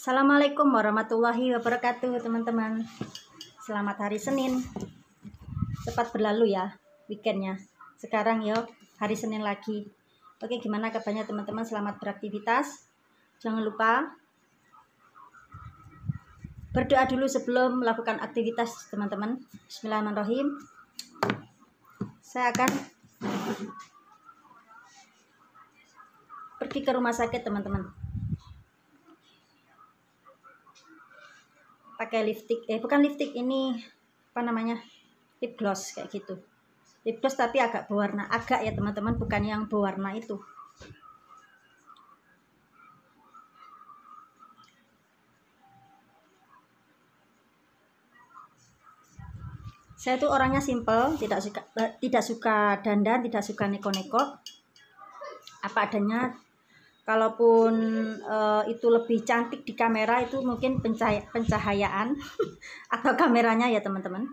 Assalamualaikum warahmatullahi wabarakatuh, teman-teman. Selamat hari Senin. Cepat berlalu ya weekendnya. Sekarang yuk hari Senin lagi. Oke, gimana kabarnya teman-teman? Selamat beraktivitas. Jangan lupa berdoa dulu sebelum melakukan aktivitas, teman-teman. Bismillahirrahmanirrahim. Saya akan pergi ke rumah sakit, teman-teman. Pakai lipstick, bukan lipstick, ini apa namanya, lip gloss kayak gitu. Lip gloss tapi agak berwarna, agak ya teman-teman, bukan yang berwarna itu. Saya tuh orangnya simple, tidak suka dandan, tidak suka neko-neko, apa adanya. Kalaupun itu lebih cantik di kamera, itu mungkin pencahayaan atau kameranya ya teman-teman.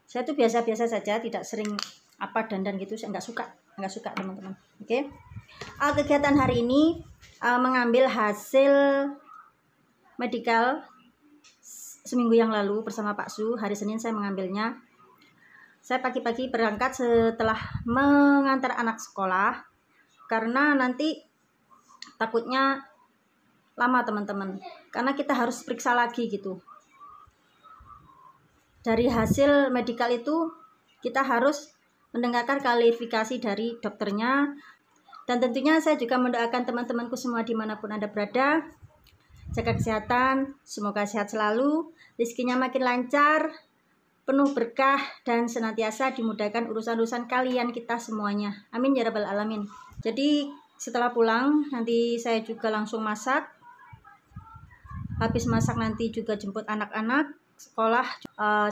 Saya tuh biasa-biasa saja, tidak sering apa dandan gitu, saya nggak suka teman-teman. Oke. Kegiatan hari ini mengambil hasil medikal seminggu yang lalu bersama Pak Su. Hari Senin saya mengambilnya. Saya pagi-pagi berangkat setelah mengantar anak sekolah, karena nanti takutnya lama teman-teman, karena kita harus periksa lagi gitu. Dari hasil medikal itu kita harus mendengarkan klarifikasi dari dokternya. Dan tentunya saya juga mendoakan teman-temanku semua dimanapun Anda berada, jaga kesehatan, semoga sehat selalu, rezekinya makin lancar, penuh berkah, dan senantiasa dimudahkan urusan-urusan kalian kita semuanya. Amin ya rabbal alamin. Jadi setelah pulang nanti saya juga langsung masak. Habis masak nanti juga jemput anak-anak sekolah.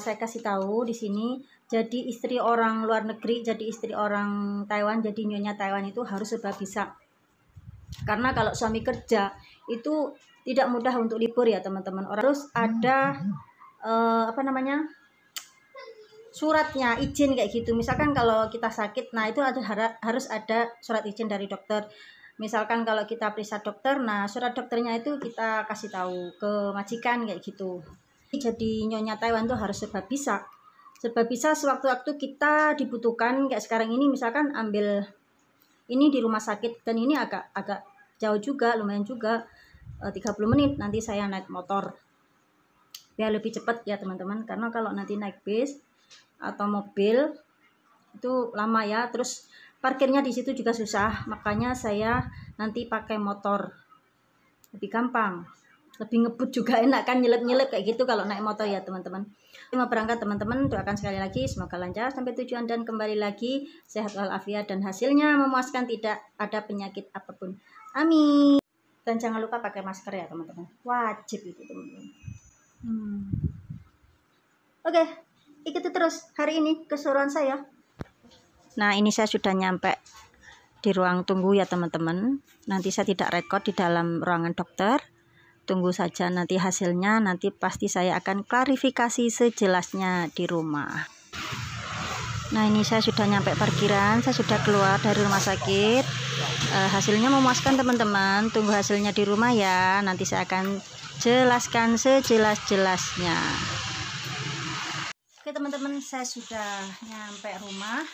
Saya kasih tahu di sini, jadi istri orang luar negeri, jadi istri orang Taiwan, jadi nyonya Taiwan itu harus serba bisa. Karena kalau suami kerja itu tidak mudah untuk libur ya teman-teman. Orang harus ada suratnya, izin kayak gitu. Misalkan kalau kita sakit, nah itu harus ada surat izin dari dokter. Misalkan kalau kita periksa dokter, nah surat dokternya itu kita kasih tahu ke majikan kayak gitu. Jadi nyonya Taiwan tuh harus serba bisa. Serba bisa sewaktu-waktu kita dibutuhkan, kayak sekarang ini misalkan ambil ini di rumah sakit, dan ini agak jauh juga, lumayan juga, 30 menit nanti saya naik motor. Biar lebih cepat ya teman-teman, karena kalau nanti naik bis atau mobil itu lama ya, terus parkirnya di situ juga susah, makanya saya nanti pakai motor, lebih gampang, lebih ngebut juga, enak kan, nyelip kayak gitu kalau naik motor ya teman-teman. Mau berangkat teman-teman, doakan sekali lagi semoga lancar sampai tujuan dan kembali lagi sehat walafiat dan hasilnya memuaskan, tidak ada penyakit apapun, amin. Dan jangan lupa pakai masker ya teman-teman, wajib itu teman-teman. Oke. Ikuti terus hari ini keseruan saya. Nah, ini saya sudah nyampe di ruang tunggu ya teman-teman. Nanti saya tidak rekod di dalam ruangan dokter. Tunggu saja nanti hasilnya, nanti pasti saya akan klarifikasi sejelasnya di rumah. Nah, ini saya sudah nyampe parkiran, saya sudah keluar dari rumah sakit. Hasilnya memuaskan teman-teman. Tunggu hasilnya di rumah ya. Nanti saya akan jelaskan sejelas-jelasnya. Oke teman-teman, saya sudah nyampe rumah.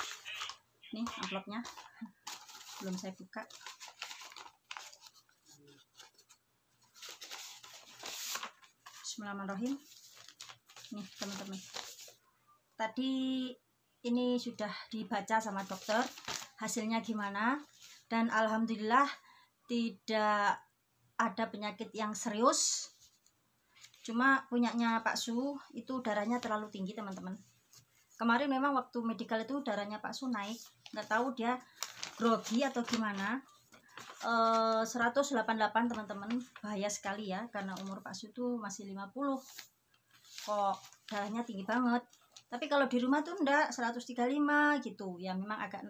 Nih amplopnya, belum saya buka. Bismillahirrahmanirrahim. Nih teman-teman, tadi ini sudah dibaca sama dokter hasilnya gimana, dan alhamdulillah tidak ada penyakit yang serius. Cuma punyanya Pak Su itu darahnya terlalu tinggi teman-teman. Kemarin memang waktu medikal itu darahnya Pak Su naik, nggak tahu dia grogi atau gimana. 188 teman-teman, bahaya sekali ya, karena umur Pak Su itu masih 50. Kok darahnya tinggi banget. Tapi kalau di rumah tuh enggak, 135 gitu. Ya memang agak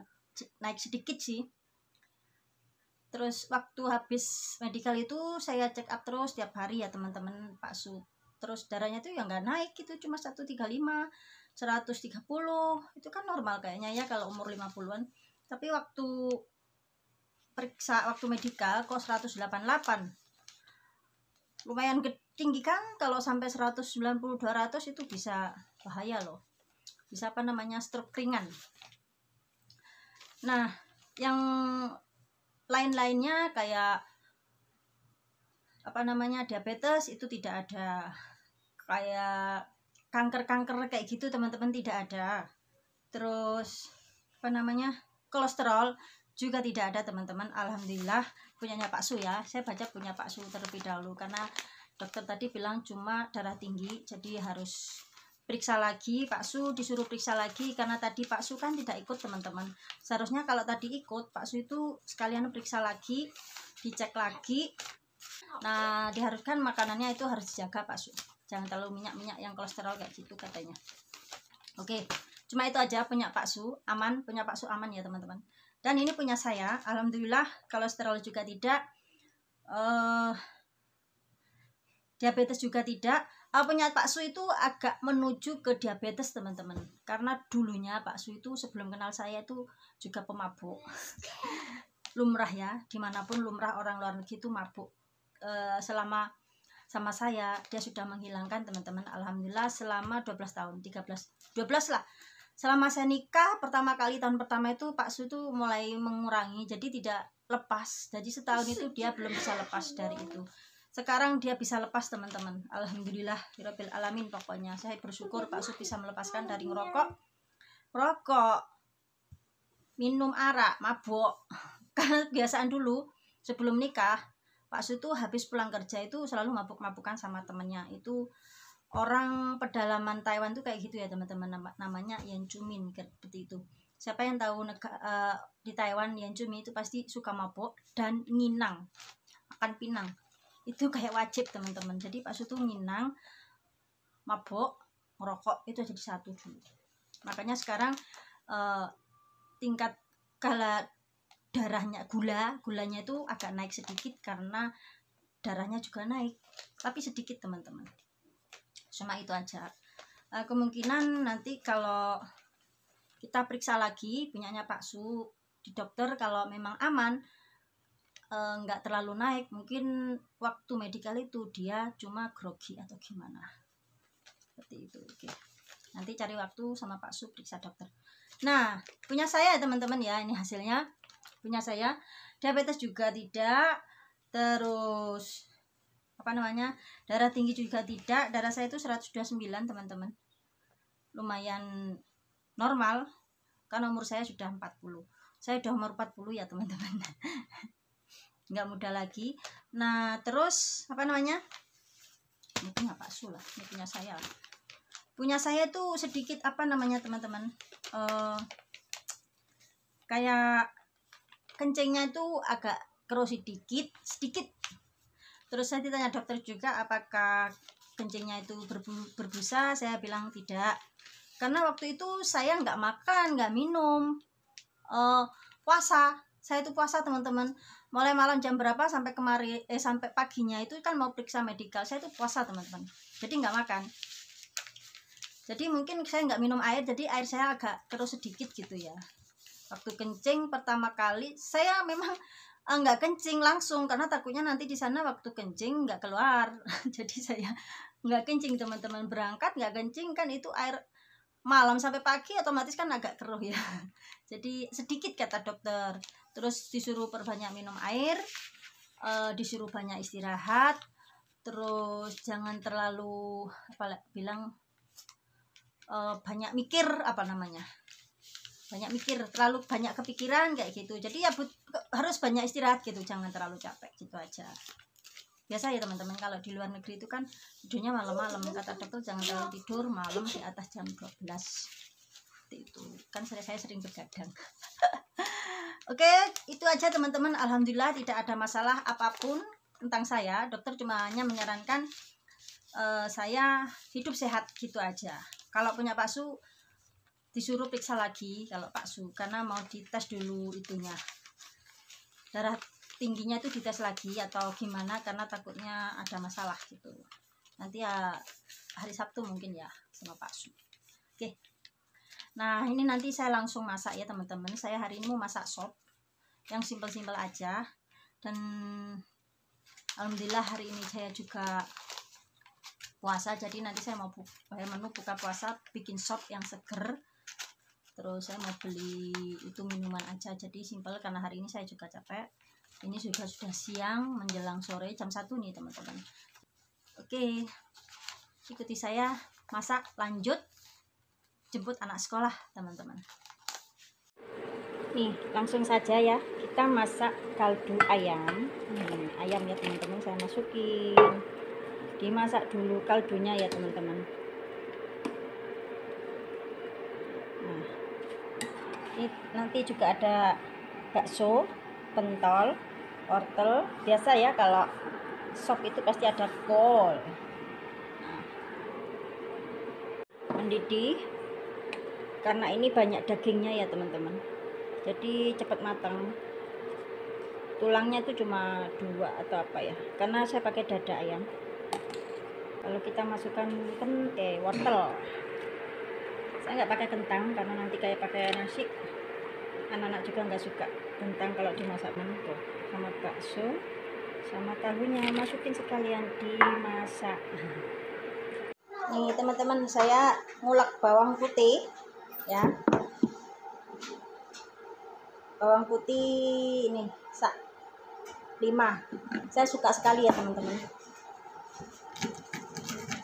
naik sedikit sih. Terus waktu habis medikal itu saya check up terus tiap hari ya teman-teman Pak Su. Terus darahnya tuh ya nggak naik gitu, cuma 135, 130. Itu kan normal kayaknya ya kalau umur 50-an. Tapi waktu periksa, waktu medikal kok 188. lumayan tinggi kan, kalau sampai 190 200 itu bisa bahaya loh, bisa apa namanya stroke ringan. Nah yang lain-lainnya kayak apa namanya diabetes itu tidak ada, kayak kanker kayak gitu teman-teman tidak ada. Terus apa namanya kolesterol juga tidak ada teman-teman, alhamdulillah. Punyanya Pak Su ya, saya baca punya Pak Su terlebih dahulu karena dokter tadi bilang cuma darah tinggi, jadi harus periksa lagi. Pak Su disuruh periksa lagi karena tadi Pak Su kan tidak ikut teman-teman. Seharusnya kalau tadi ikut Pak Su itu sekalian periksa lagi, dicek lagi. Nah diharuskan makanannya itu harus dijaga Pak Su, jangan terlalu minyak yang kolesterol kayak gitu katanya. Oke, cuma itu aja punya Pak Su aman, punya Pak Su aman ya teman-teman. Dan ini punya saya, alhamdulillah kolesterol juga tidak, diabetes juga tidak. Punya Pak Su itu agak menuju ke diabetes teman-teman, karena dulunya Pak Su itu sebelum kenal saya itu juga pemabuk. Lumrah ya, dimanapun lumrah orang luar negeri itu mabuk. Selama sama saya dia sudah menghilangkan teman-teman, alhamdulillah selama 12 tahun 12 lah. Selama saya nikah pertama kali, tahun pertama itu Pak Su itu mulai mengurangi, jadi tidak lepas. Jadi setahun itu dia belum bisa lepas dari itu. Sekarang dia bisa lepas teman-teman, alhamdulillah rabbil alamin. Pokoknya saya bersyukur Pak Su bisa melepaskan dari ngerokok, minum arak, mabuk. Karena kebiasaan dulu sebelum nikah Pak Su tuh habis pulang kerja itu selalu mabuk-mabukan sama temennya. Itu orang pedalaman Taiwan tuh kayak gitu ya teman-teman, namanya Yan Chumin seperti itu. Siapa yang tahu di Taiwan Yan Chumin itu pasti suka mabuk dan nginang, makan pinang. Itu kayak wajib teman-teman. Jadi Pak Su tuh nginang, mabuk, ngerokok itu jadi satu dulu. Makanya sekarang tingkat darahnya, gulanya itu agak naik sedikit karena darahnya juga naik, tapi sedikit teman-teman. Cuma itu aja. Kemungkinan nanti kalau kita periksa lagi punyanya Pak Su di dokter, kalau memang aman, nggak terlalu naik, mungkin waktu medikal itu dia cuma grogi atau gimana seperti itu. Oke, nanti cari waktu sama Pak Su periksa dokter. Nah punya saya teman-teman ya, ini hasilnya. Punya saya diabetes juga tidak, terus apa namanya darah tinggi juga tidak. Darah saya itu 129 teman-teman, lumayan normal karena umur saya sudah 40. Saya sudah umur 40 ya teman-teman. Nggak muda lagi. Nah terus apa namanya, ini punya Pak Su lah, ini punya saya. Punya saya itu sedikit apa namanya teman-teman, kayak kencingnya itu agak keruh sedikit. Terus saya ditanya dokter juga apakah kencingnya itu berbusa. Saya bilang tidak, karena waktu itu saya nggak makan nggak minum, puasa. Saya itu puasa teman-teman, mulai malam jam berapa sampai sampai paginya itu kan mau periksa medikal, saya itu puasa teman-teman, jadi nggak makan. Jadi mungkin saya nggak minum air, jadi air saya agak keruh sedikit gitu ya. Waktu kencing pertama kali saya memang nggak kencing langsung karena takutnya nanti di sana waktu kencing nggak keluar. Jadi saya nggak kencing teman-teman, berangkat nggak kencing kan, itu air malam sampai pagi otomatis kan agak keruh ya. Jadi sedikit kata dokter. Terus disuruh perbanyak minum air, disuruh banyak istirahat, terus jangan terlalu bilang banyak mikir, banyak mikir, terlalu banyak kepikiran kayak gitu. Jadi ya harus banyak istirahat gitu, jangan terlalu capek gitu aja. Biasa ya teman-teman, kalau di luar negeri itu kan tidurnya malam-malam, kata dokter jangan terlalu tidur malam di atas jam 12 itu kan. Saya sering begadang. Oke, itu aja teman-teman, alhamdulillah tidak ada masalah apapun tentang saya. Dokter cuma hanya menyarankan saya hidup sehat gitu aja. Kalau punya Pak Su disuruh periksa lagi kalau Pak Su, karena mau dites dulu itunya, darah tingginya itu dites lagi atau gimana, karena takutnya ada masalah gitu. Nanti ya hari Sabtu mungkin ya sama Pak Su. Oke, nah ini nanti saya langsung masak ya teman-teman. Saya hari ini mau masak sop yang simpel-simpel aja, dan Alhamdulillah hari ini saya juga puasa, jadi nanti saya mau menu buka puasa bikin sop yang seger. Terus saya mau beli itu minuman aja, jadi simpel karena hari ini saya juga capek. Ini sudah siang menjelang sore jam 1 nih teman-teman. Oke, ikuti saya masak lanjut jemput anak sekolah teman-teman. Nih langsung saja ya, kita masak kaldu ayam. Ayam ya teman-teman, saya masukin, dimasak dulu kaldunya ya teman-teman. Nah, ini nanti juga ada bakso, pentol, wortel. Biasa ya kalau sop itu pasti ada kol. Nah, mendidih karena ini banyak dagingnya ya teman-teman, jadi cepat matang. Tulangnya itu cuma 2 atau apa ya, karena saya pakai dada ayam. Kalau kita masukkan wortel, saya nggak pakai kentang karena nanti kayak pakai nasi, anak-anak juga nggak suka kentang kalau dimasak tuh. Sama bakso sama tahunya masukin sekalian dimasak. Nih teman-teman, saya ngulek bawang putih ya, bawang putih ini 5. Saya suka sekali ya teman-teman.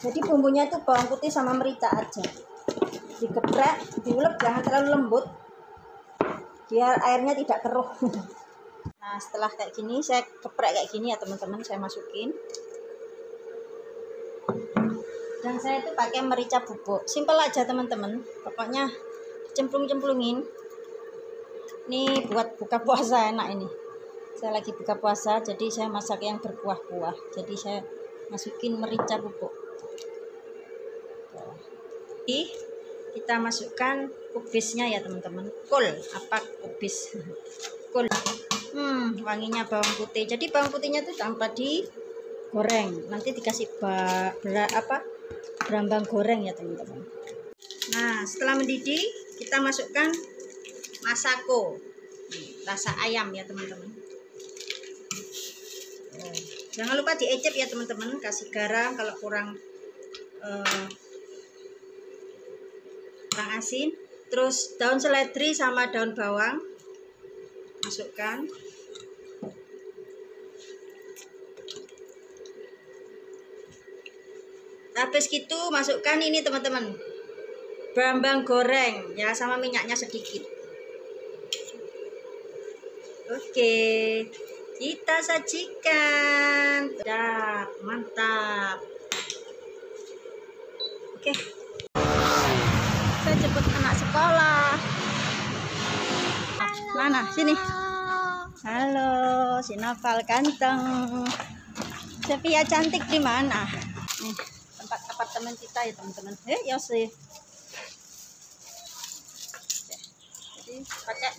Jadi bumbunya itu bawang putih sama merica aja, digeprek, diulek, jangan terlalu lembut biar airnya tidak keruh. Nah setelah kayak gini, saya geprek kayak gini ya teman-teman, saya masukin. Dan saya itu pakai merica bubuk, simpel aja teman-teman, pokoknya cemplung-cemplungin. Ini buat buka puasa enak ini. Saya lagi buka puasa, jadi saya masak yang berkuah-kuah. Jadi saya masukin merica bubuk. Kita masukkan kubisnya ya teman-teman. Kol, apa kubis? Kol. Wanginya bawang putih. Jadi bawang putihnya itu tanpa digoreng. Nanti dikasih berambang goreng ya teman-teman. Nah, setelah mendidih, kita masukkan masako. Rasa ayam ya teman-teman. Jangan lupa diecep ya teman-teman, kasih garam kalau kurang asin. Terus daun seledri sama daun bawang masukkan. Habis gitu masukkan ini teman-teman, berambang goreng ya, sama minyaknya sedikit. Oke, kita sajikan. Mantap. Oke, saya jemput anak sekolah. Mana? Sini. Halo, si Noval ganteng. Sepia cantik di mana? Nih, tempat apartemen kita ya teman-teman. Yose. Jadi pakai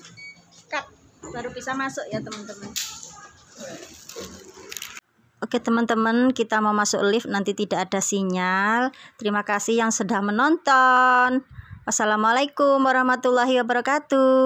kad baru bisa masuk ya teman-teman. Oke teman-teman, kita mau masuk lift, nanti tidak ada sinyal. Terima kasih yang sudah menonton. Wassalamualaikum warahmatullahi wabarakatuh.